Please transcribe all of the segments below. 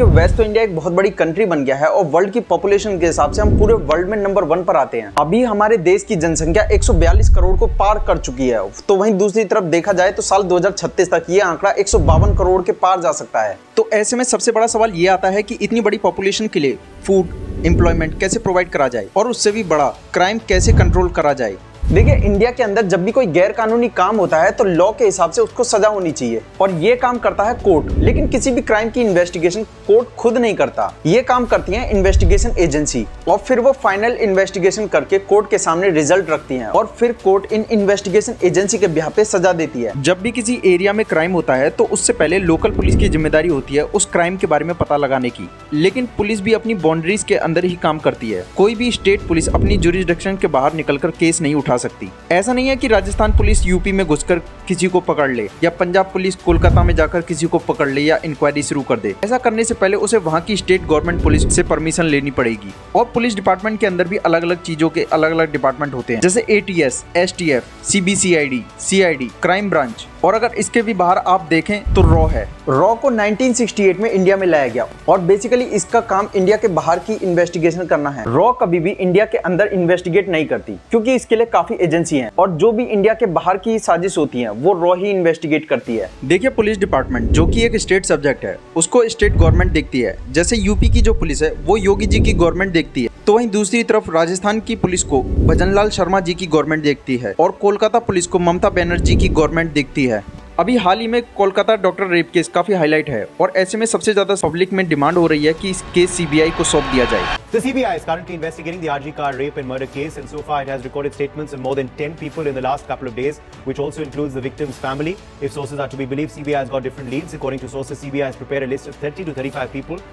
देखिए वैसे तो इंडिया एक बहुत बड़ी कंट्री बन गया है और वर्ल्ड की पॉपुलेशन के हिसाब से हम पूरे वर्ल्ड में नंबर 1 पर आते हैं। अभी हमारे देश की जनसंख्या 142 करोड़ को पार कर चुकी है। तो वहीं दूसरी तरफ देखा जाए तो साल 2036 तक ये आंकड़ा 152 करोड़ के पार जा सकता है। तो ऐसे में सबसे बड़ा सवाल ये आता है कि इतनी बड़ी पॉपुलेशन के लिए फूड, एम्प्लॉयमेंट कैसे प्रोवाइड करा जाए और उससे भी बड़ा क्राइम कैसे कंट्रोल करा जाए। देखिए इंडिया के अंदर जब भी कोई गैर कानूनी काम होता है तो लॉ के हिसाब से उसको सजा होनी चाहिए और ये काम करता है कोर्ट। लेकिन किसी भी क्राइम की इन्वेस्टिगेशन कोर्ट खुद नहीं करता, ये काम करती है इन्वेस्टिगेशन एजेंसी और फिर वो फाइनल इन्वेस्टिगेशन करके कोर्ट के सामने रिजल्ट रखती है और फिर कोर्ट इन इन्वेस्टिगेशन एजेंसी के बिहाफ पे सजा देती है। जब भी किसी एरिया में क्राइम होता है तो उससे पहले लोकल पुलिस की जिम्मेदारी होती है उस क्राइम के बारे में पता लगाने की, लेकिन पुलिस भी अपनी बाउंड्रीज के अंदर ही काम करती है। कोई भी स्टेट पुलिस अपनी जुरिसडिक्शन के बाहर निकलकर केस नहीं उठा सकती। ऐसा नहीं है कि राजस्थान पुलिस यूपी में घुसकर किसी को पकड़ ले या पंजाब पुलिस कोलकाता में जाकर किसी को पकड़ ले या इंक्वायरी शुरू कर दे। ऐसा करने से पहले उसे वहां की स्टेट गवर्नमेंट पुलिस से परमिशन लेनी पड़ेगी। और पुलिस डिपार्टमेंट के अंदर भी अलग अलग चीजों के अलग अलग डिपार्टमेंट होते हैं, जैसे ATS, STF, CBCID, CID, crime branch. और अगर इसके भी बाहर आप देखें तो रॉ है। रॉ को 1968 में इंडिया में लाया गया और बेसिकली इसका काम इंडिया के बाहर की इन्वेस्टिगेशन करना है। रॉ कभी भी इंडिया के अंदर इन्वेस्टिगेट नहीं करती क्योंकि इसके लिए काफी एजेंसी हैं और जो भी इंडिया के बाहर की साजिश होती है वो रॉ ही इन्वेस्टिगेट करती है। देखिए पुलिस डिपार्टमेंट जो कि एक स्टेट सब्जेक्ट है उसको स्टेट गवर्नमेंट देखती है, जैसे यूपी की जो पुलिस है वो योगी जी की गवर्नमेंट देखती है। तो वहीं दूसरी तरफ राजस्थान की पुलिस को भजनलाल शर्मा जी की गवर्नमेंट देखती है और कोलकाता पुलिस को ममता बनर्जी की गवर्नमेंट देखती है। अभी हाल ही में कोलकाता डॉक्टर रेप केस काफी हाईलाइट है और ऐसे में सबसे ज्यादा पब्लिक में डिमांड हो रही है कि इस केस CBI को सौंप दिया जाए। The CBI is currently investigating the RG Kar rape and murder case, and so far it has recorded statements of more than 10 people in the last couple of days, which also includes the victim's family. If sources are to be believed, CBI has got different leads. According to sources, CBI has prepared a list of 30 to 35 people.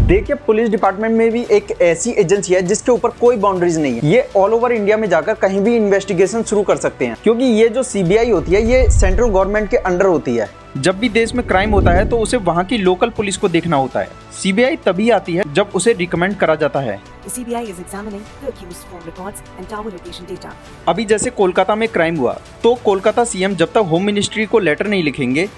देखिए police department में भी एक ऐसी agency है जिसके ऊपर कोई boundaries नहीं है। ये ऑल ओवर इंडिया में जाकर कहीं भी इन्वेस्टिगेशन शुरू कर सकते हैं क्योंकि ये जो CBI होती है ये सेंट्रल गवर्नमेंट के अंडर होती है। जब भी देश में क्राइम होता है तो उसे वहाँ की लोकल पुलिस को देखना होता है। CBI तभी आती है जब उसे रिकमेंड करा जाता है। CBI is examining the accused phone records and tower location data. अभी जैसे कोलकाता में क्राइम हुआ तो कोलकाता CM जब तक होम मिनिस्ट्री को लेटर नहीं लिखेंगे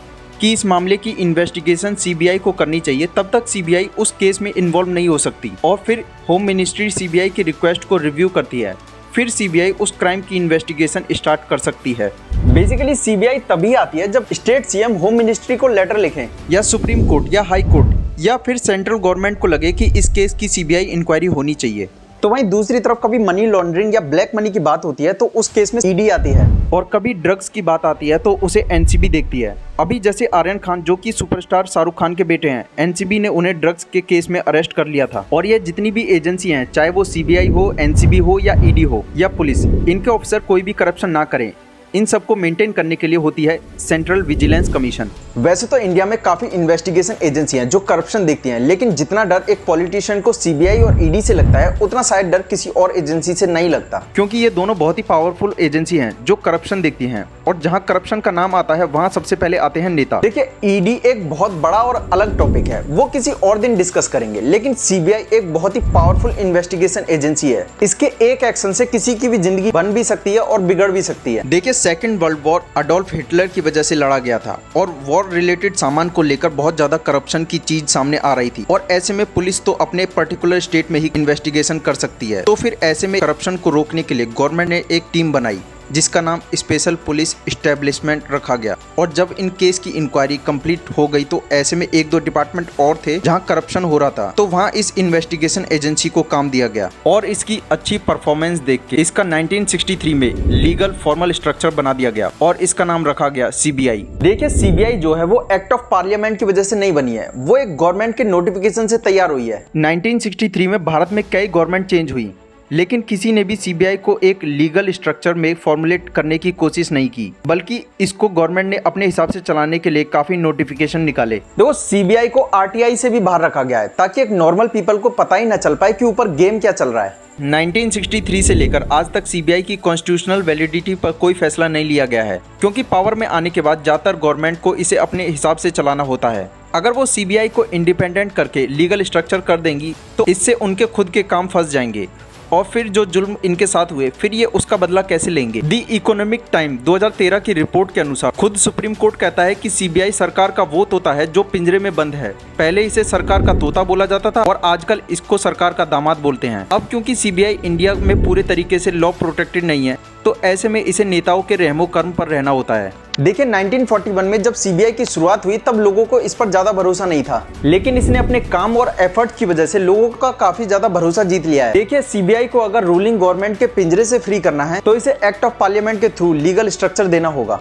कि इस मामले की इन्वेस्टिगेशन CBI को करनी चाहिए, तब तक CBI उस केस में इन्वॉल्व नहीं हो सकती और फिर होम मिनिस्ट्री CBI की रिक्वेस्ट को रिव्यू करती है, फिर CBI उस क्राइम की इन्वेस्टिगेशन स्टार्ट कर सकती है। बेसिकली CBI तभी आती है जब स्टेट CM होम मिनिस्ट्री को लेटर लिखें या सुप्रीम कोर्ट या हाई कोर्ट या फिर सेंट्रल गवर्नमेंट को लगे कि इस केस की CBI इंक्वायरी होनी चाहिए। तो वहीं दूसरी तरफ कभी मनी लॉन्ड्रिंग या ब्लैक मनी की बात होती है तो उस केस में ED आती है और कभी ड्रग्स की बात आती है तो उसे NCB देखती है। अभी जैसे आर्यन खान जो कि सुपरस्टार शाहरुख खान के बेटे हैं, NCB ने उन्हें ड्रग्स के केस में अरेस्ट कर लिया था। और ये जितनी भी एजेंसी हैं, चाहे वो CBI हो, NCB हो या ED हो या पुलिस, इनके ऑफिसर कोई भी करप्शन ना करें, इन सबको मेंटेन करने के लिए होती है सेंट्रल विजिलेंस कमीशन। वैसे तो इंडिया में काफी इन्वेस्टिगेशन एजेंसी हैं जो करप्शन देखती हैं, लेकिन जितना डर एक पॉलिटिशियन को CBI और ED से लगता है उतना शायद डर किसी और एजेंसी से नहीं लगता, क्योंकि ये दोनों बहुत ही पावरफुल एजेंसी हैं जो करप्शन देखती हैं और जहां करप्शन का नाम आता है वहां सबसे पहले आते हैं नेता। देखिए ED एक बहुत बड़ा और अलग टॉपिक है, वो किसी और दिन डिस्कस करेंगे, लेकिन CBI एक बहुत ही पावरफुल इन्वेस्टिगेशन एजेंसी है। इसके एक एक्शन से किसी की भी जिंदगी बन भी सकती है और बिगड़ भी सकती है। देखिए second world war Adolf Hitler की वजह से लड़ा गया था और वॉर रिलेटेड सामान को लेकर बहुत ज्यादा करप्शन की चीज सामने आ रही थी और ऐसे में पुलिस तो अपने पर्टिकुलर स्टेट में ही इन्वेस्टिगेशन कर सकती है। तो फिर ऐसे में करप्शन को रोकने के लिए गवर्नमेंट ने एक टीम बनाई जिसका नाम स्पेशल पुलिस इस्टेब्लिशमेंट रखा गया। और जब इन केस की इंक्वायरी कंप्लीट हो गई तो ऐसे में 1-2 डिपार्टमेंट और थे जहां करप्शन हो रहा था, तो वहां इस इन्वेस्टिगेशन एजेंसी को काम दिया गया और इसकी अच्छी परफॉर्मेंस देख के इसका 1963 में लीगल फॉर्मल स्ट्रक्चर बना दिया गया और इसका नाम रखा गया CBI। देखिए CBI जो है वो एक्ट ऑफ पार्लियामेंट की वजह से नहीं बनी है, वो एक गवर्नमेंट के नोटिफिकेशन से तैयार हुई है। 1963 में भारत में कई गवर्नमेंट चेंज हुई, लेकिन किसी ने भी CBI को एक लीगल स्ट्रक्चर में फॉर्मुलेट करने की कोशिश नहीं की, बल्कि इसको गवर्नमेंट ने अपने हिसाब से चलाने के लिए काफी नोटिफिकेशन निकाले। देखो CBI को RTI से भी बाहर रखा गया है ताकि एक नॉर्मल पीपल को पता ही न चल पाए कि ऊपर गेम क्या चल रहा है। 1963 से लेकर आज तक CBI की कॉन्स्टिट्यूशनल वैलिडिटी पर कोई फैसला नहीं लिया गया है, क्योंकि पावर में आने के बाद ज्यादातर गवर्नमेंट को इसे अपने हिसाब से चलाना होता है। अगर वो CBI को इंडिपेंडेंट करके लीगल स्ट्रक्चर कर देंगी तो इससे उनके खुद के काम फंस जाएंगे और फिर जो जुल्म इनके साथ हुए फिर ये उसका बदला कैसे लेंगे। दी इकोनॉमिक टाइम 2013 की रिपोर्ट के अनुसार खुद सुप्रीम कोर्ट कहता है कि सीबीआई सरकार का वो तोता है जो पिंजरे में बंद है। पहले इसे सरकार का तोता बोला जाता था और आजकल इसको सरकार का दामाद बोलते हैं। अब क्योंकि सीबीआई इंडिया में पूरे तरीके से लॉ प्रोटेक्टेड नहीं है तो ऐसे में इसे नेताओं के रहमो कर्म पर रहना होता है। देखिए 1941 में जब सीबीआई की शुरुआत हुई तब लोगों को इस पर ज्यादा भरोसा नहीं था, लेकिन इसने अपने काम और एफर्ट की वजह से लोगों का काफी ज्यादा भरोसा जीत लिया है। देखिए सीबीआई को अगर रूलिंग गवर्नमेंट के पिंजरे से फ्री करना है तो इसे एक्ट ऑफ पार्लियामेंट के थ्रू लीगल स्ट्रक्चर देना होगा।